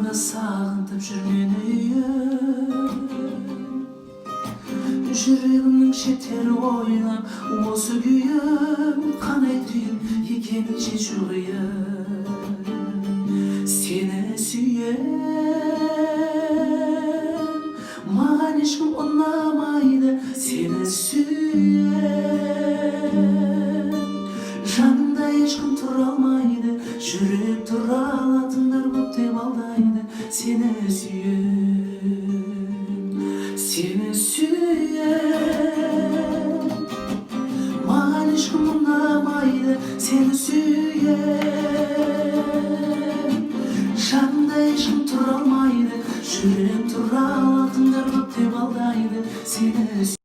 Bana sağıntıp жүргенүйüm Жүрегімнің шеттері ойлап осы күйім қандай түйін екенін шешу қиын Сені сүйем маған ешкім ұнамайды Сені сүйем жанымда ешкім тұра алмайды жүрек тұра алатындар көп деп алдайды Сені сүйем маған ешкім ұнамайды Сені сүйем жанымда ешкім тұра алмайды жүрек тұра